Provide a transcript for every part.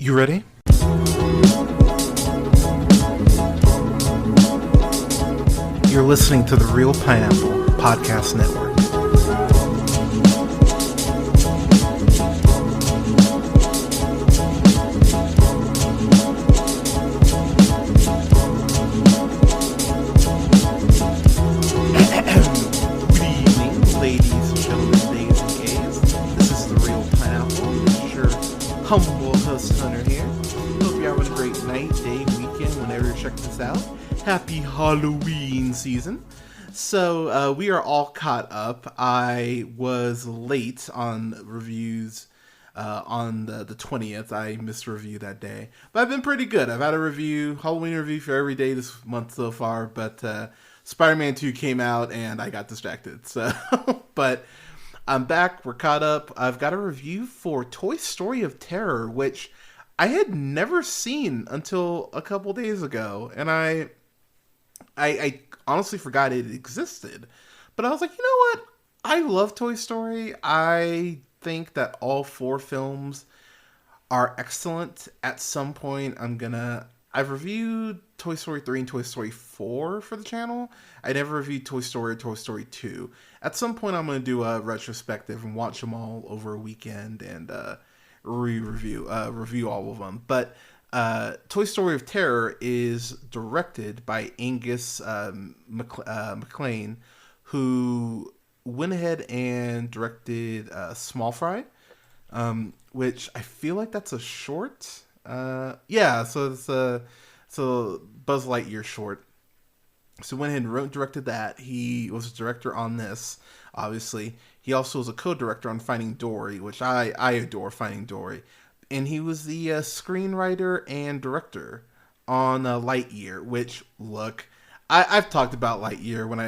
You ready? You're listening to the Real Pineapple Podcast Network. Good evening, ladies and gentlemen, gays and gays. This is the Real Pineapple. This is your humble host, Hunter here. Hope you're having a great night, day, weekend, whenever you check this out. Happy Halloween season. So we are all caught up. I was late on reviews on the 20th. I missed a review that day. But I've been pretty good. I've had a Halloween review for every day this month so far. But Spider-Man 2 came out and I got distracted. So, but I'm back. We're caught up. I've got a review for Toy Story of Terror, which I had never seen until a couple days ago. And I honestly forgot it existed. But I was like, you know what? I love Toy Story. I think that all four films are excellent. At some point, I've reviewed Toy Story 3 and Toy Story 4 for the channel. I never reviewed Toy Story or Toy Story 2. At some point, I'm going to do a retrospective and watch them all over a weekend and review all of them. But Toy Story of Terror is directed by Angus MacLean, who went ahead and directed Small Fry, which I feel like that's a short. So it's a Buzz Lightyear short. So went ahead and directed that. He was a director on this, obviously. He also was a co-director on Finding Dory, which I adore Finding Dory. And he was the screenwriter and director on Lightyear, which, look, I've talked about Lightyear when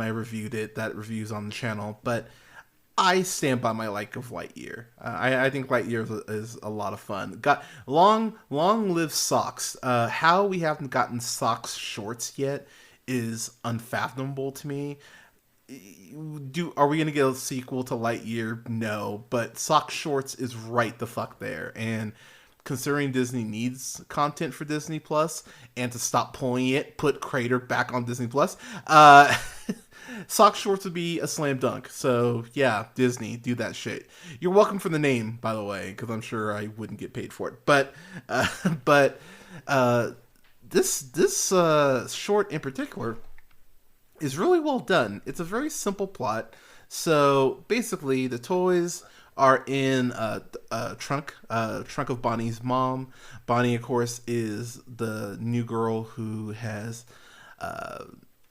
I reviewed it. That review's on the channel, but I stand by my like of Lightyear. I think Lightyear is a lot of fun. Got long live socks. How we haven't gotten socks shorts yet is unfathomable to me. Are we gonna get a sequel to Lightyear? No, but sock shorts is right the fuck there. And considering Disney needs content for Disney Plus and to stop pulling it, put Crater back on Disney Plus, sock shorts would be a slam dunk. So yeah, Disney, do that shit. You're welcome for the name, by the way, because I'm sure I wouldn't get paid for it. But this short in particular is really well done. It's a very simple plot. So basically, the toys are in a trunk of Bonnie's mom. Bonnie, of course, is the new girl who has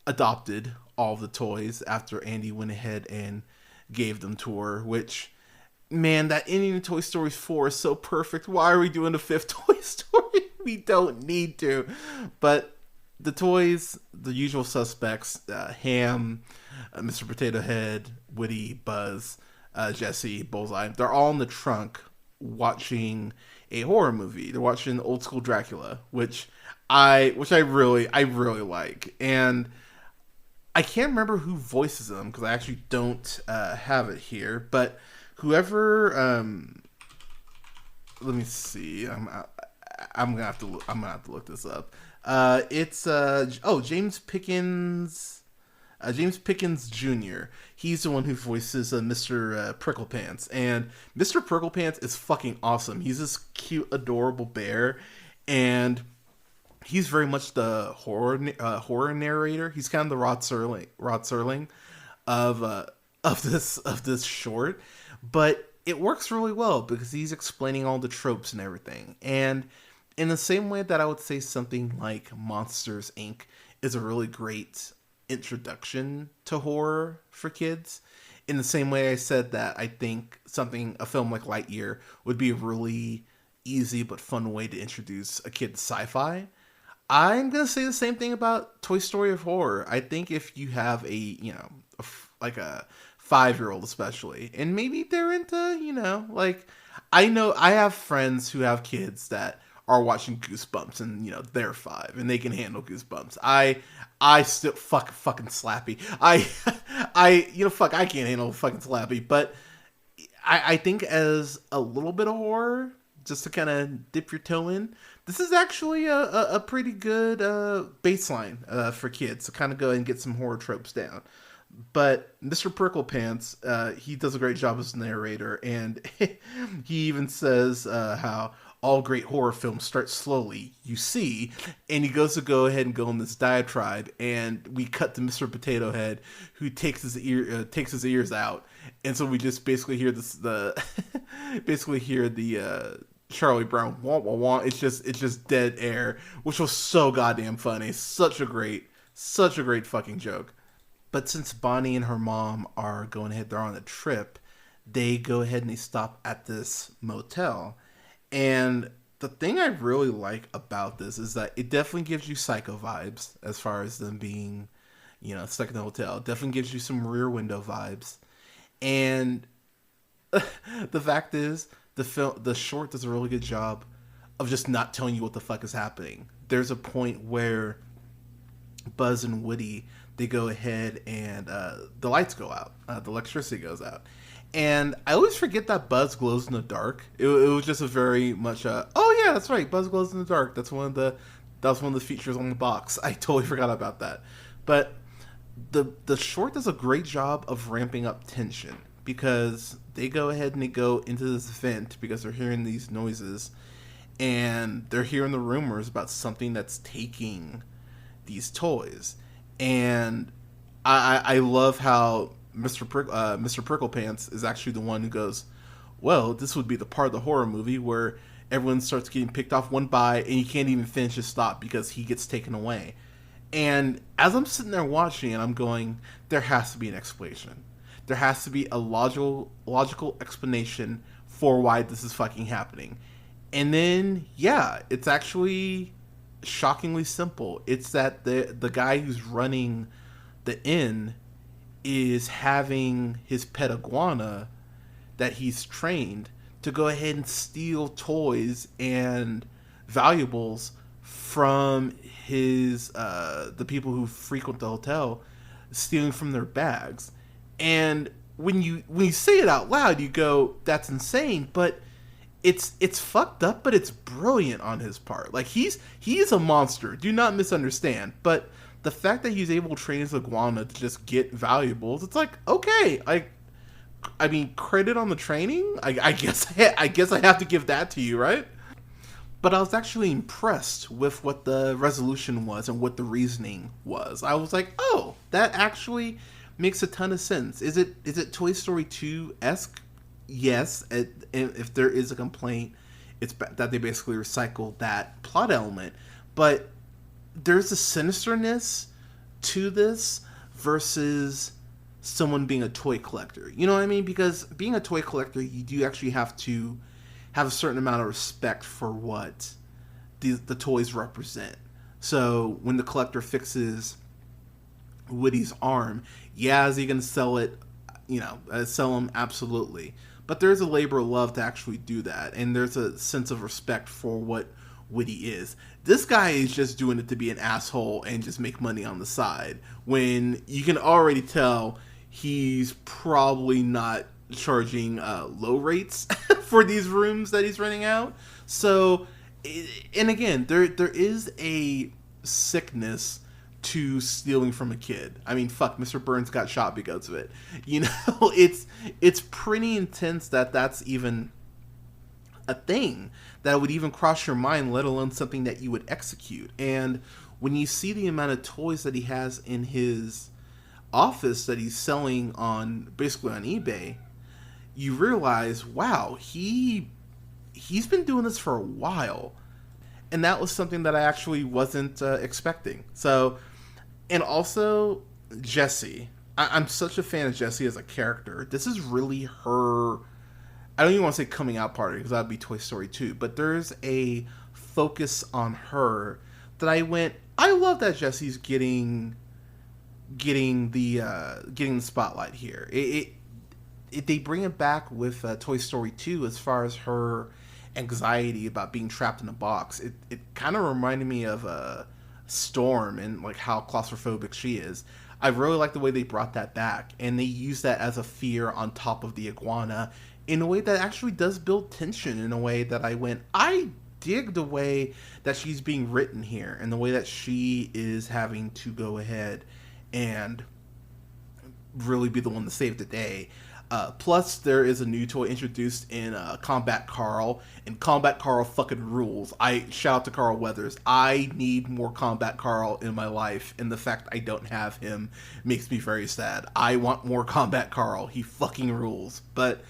adopted all of the toys after Andy went ahead and gave them to her. Which, man, that ending in Toy Story 4 is so perfect. Why are we doing the fifth Toy Story? We don't need to. But the toys, the usual suspects, Ham, Mr. Potato Head, Woody, Buzz, Jesse, Bullseye, they're all in the trunk watching a horror movie. They're watching old school Dracula, which I really like. And I can't remember who voices them because I actually don't have it here. But whoever, let me see. I'm gonna have to look this up. It's James Pickens. James Pickens Jr. He's the one who voices Mr. Pricklepants, and Mr. Pricklepants is fucking awesome. He's this cute, adorable bear, and he's very much the horror narrator. He's kind of the Rod Serling of this short, but it works really well because he's explaining all the tropes and everything. And in the same way that I would say something like Monsters, Inc. is a really great introduction to horror for kids, in the same way I said that I think a film like Lightyear would be a really easy but fun way to introduce a kid to sci-fi, I'm going to say the same thing about Toy Story of Horror. I think if you have a 5-year-old especially, and maybe they're into, I know I have friends who have kids that are watching Goosebumps and, they're 5 and they can handle Goosebumps. I still fucking Slappy. I can't handle fucking Slappy, but I think as a little bit of horror, just to kind of dip your toe in, this is actually a pretty good baseline for kids to kind of go and get some horror tropes down. But Mr. Pricklepants, he does a great job as a narrator, and he even says how all great horror films start slowly, you see, and he goes to go ahead and go on this diatribe, and we cut to Mr. Potato Head, who takes his ears out, and so we just basically hear basically hear the Charlie Brown wah wah wah. It's just dead air, which was so goddamn funny. Such a great fucking joke. But since Bonnie and her mom are going ahead, they're on a trip, they go ahead and they stop at this motel. And the thing I really like about this is that it definitely gives you Psycho vibes as far as them being, stuck in the hotel. It definitely gives you some Rear Window vibes. And the fact is, the short does a really good job of just not telling you what the fuck is happening. There's a point where Buzz and Woody, they go ahead and the lights go out, the electricity goes out, and I always forget that Buzz glows in the dark. It was just a very much oh yeah, that's right, Buzz glows in the dark. That was one of the features on the box. I totally forgot about that. But the short does a great job of ramping up tension, because they go ahead and they go into this vent because they're hearing these noises, and they're hearing the rumors about something that's taking these toys. And I love how Mr. Pricklepants is actually the one who goes, well, this would be the part of the horror movie where everyone starts getting picked off one by, and you can't even finish his thought because he gets taken away. And as I'm sitting there watching it, I'm going, there has to be an explanation. There has to be a logical explanation for why this is fucking happening. And then, yeah, it's actually shockingly simple. It's that the guy who's running the inn is having his pet iguana that he's trained to go ahead and steal toys and valuables from his the people who frequent the hotel, stealing from their bags. And when you say it out loud, you go, that's insane, but it's fucked up, but it's brilliant on his part. Like, he's a monster. Do not misunderstand. But the fact that he's able to train his iguana to just get valuables, it's like, okay, I mean, credit on the training. I guess I have to give that to you, right? But I was actually impressed with what the resolution was and what the reasoning was. I was like, oh, that actually makes a ton of sense. Is it Toy Story 2-esque? Yes, if there is a complaint, it's that they basically recycled that plot element. But there's a sinisterness to this versus someone being a toy collector. You know what I mean? Because being a toy collector, you do actually have to have a certain amount of respect for what the toys represent. So when the collector fixes Woody's arm, yeah, is he going to sell it? Sell him? Absolutely. But there's a labor of love to actually do that, and there's a sense of respect for what Woody is. This guy is just doing it to be an asshole and just make money on the side, when you can already tell he's probably not charging low rates for these rooms that he's renting out. So, and again, there is a sickness to stealing from a kid. I mean, fuck, Mr. Burns got shot because of it. It's pretty intense that that's even a thing that would even cross your mind, let alone something that you would execute. And when you see the amount of toys that he has in his office that he's selling basically on eBay, you realize, wow, he's been doing this for a while. And that was something that I actually wasn't expecting. So, and also Jessie. I'm such a fan of Jessie as a character. This is really her, I don't even want to say coming out party, because that would be Toy Story 2, but there's a focus on her that I love that Jessie's getting the spotlight here. They bring it back with Toy Story 2 as far as her anxiety about being trapped in a box. It kind of reminded me of Storm and like how claustrophobic she is. I really like the way they brought that back, and they use that as a fear on top of the iguana in a way that actually does build tension, in a way that I dig the way that she's being written here, and the way that she is having to go ahead and really be the one to save the day. Plus, there is a new toy introduced in Combat Carl, and Combat Carl fucking rules. I shout out to Carl Weathers. I need more Combat Carl in my life, and the fact I don't have him makes me very sad. I want more Combat Carl. He fucking rules. But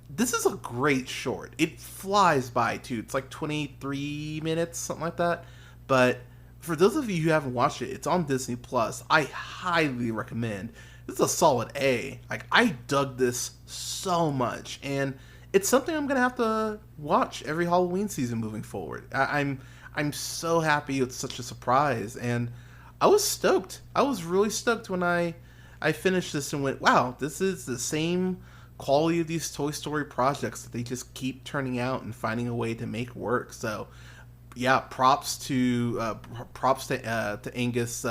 this is a great short. It flies by, too. It's like 23 minutes, something like that. But for those of you who haven't watched it, it's on Disney Plus. I highly recommend. This is a solid A. Like, I dug this so much, and it's something I'm gonna have to watch every Halloween season moving forward. I'm so happy it's such a surprise, and I was stoked. I was really stoked when I finished this and went, wow, this is the same quality of these Toy Story projects that they just keep turning out and finding a way to make work. So, yeah, props to Angus.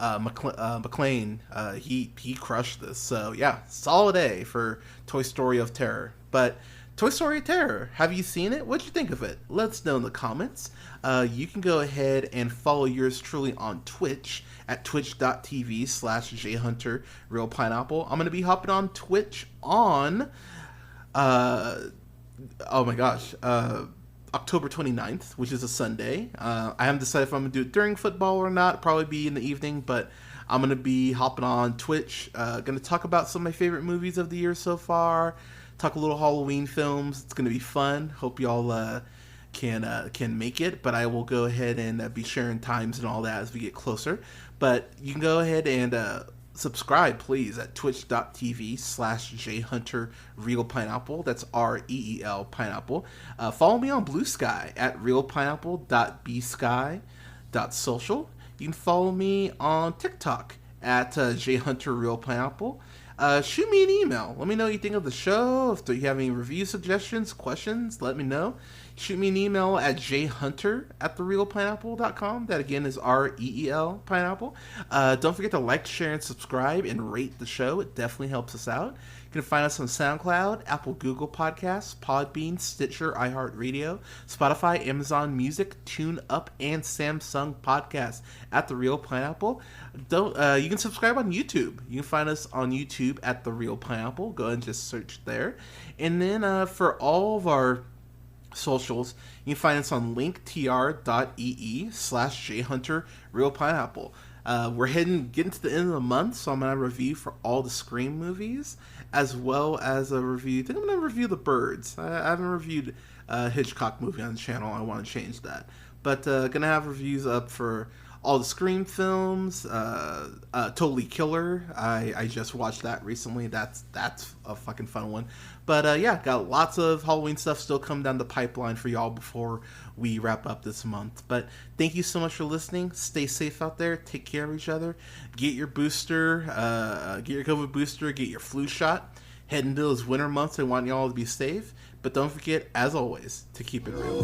McLean, he crushed this. So yeah, solid A for Toy Story of Terror. But Toy Story of Terror, have you seen it? What'd you think of it? Let us know in the comments. You can go ahead and follow yours truly on Twitch at twitch.tv/jhunterrealpineapple. I'm gonna be hopping on Twitch on oh my gosh, October 29th, which is a Sunday. I haven't decided if I'm going to do it during football or not. Probably be in the evening, but I'm going to be hopping on Twitch. Going to talk about some of my favorite movies of the year so far. Talk a little Halloween films. It's going to be fun. Hope y'all can make it, but I will go ahead and be sharing times and all that as we get closer. But you can go ahead and subscribe, please, at twitch.tv/jhunterrealpineapple. That's REEL Pineapple. Follow me on Blue Sky at realpineapple.bsky.social. You can follow me on TikTok at jhunterrealpineapple. Shoot me an email. Let me know what you think of the show. If you have any review suggestions, questions, let me know. Shoot me an email at jhunter@therealpineapple.com. That again is REEL Pineapple. Don't forget to like, share, and subscribe and rate the show. It definitely helps us out. You can find us on SoundCloud, Apple, Google Podcasts, Podbean, Stitcher, iHeartRadio, Spotify, Amazon Music, TuneUp, and Samsung Podcasts at The Real Pineapple. You can subscribe on YouTube. You can find us on YouTube at The Real Pineapple. Go ahead and just search there. And then for all of our socials, you can find us on linktr.ee/jhunterrealpineapple. We're getting to the end of the month, so I'm going to review for all the Scream movies, as well as a review. I think I'm going to review The Birds. I haven't reviewed a Hitchcock movie on the channel. I want to change that. But going to have reviews up for all the Scream films. Totally Killer. I just watched that recently. That's a fucking fun one. But yeah, got lots of Halloween stuff still coming down the pipeline for y'all before we wrap up this month. But thank you so much for listening. Stay safe out there. Take care of each other. Get your booster. Get your COVID booster. Get your flu shot. Head into those winter months. I want y'all to be safe. But don't forget, as always, to keep it real.